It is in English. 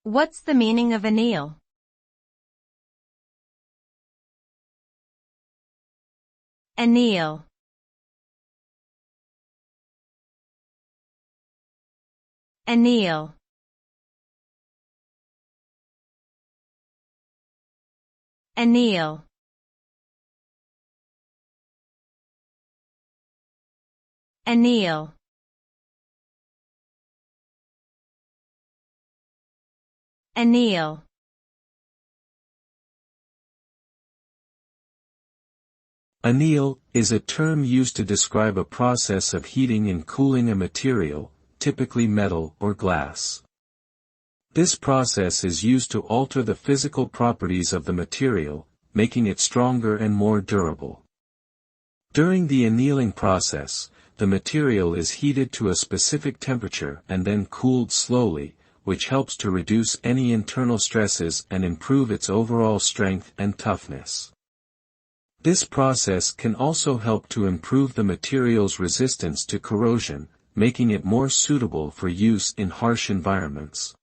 What's the meaning of anneal? Anneal. Anneal. Anneal. Anneal. Anneal. Anneal is a term used to describe a process of heating and cooling a material, typically metal or glass. This process is used to alter the physical properties of the material, making it stronger and more durable. During the annealing process, the material is heated to a specific temperature and then cooled slowly, which helps to reduce any internal stresses and improve its overall strength and toughness. This process can also help to improve the material's resistance to corrosion, making it more suitable for use in harsh environments.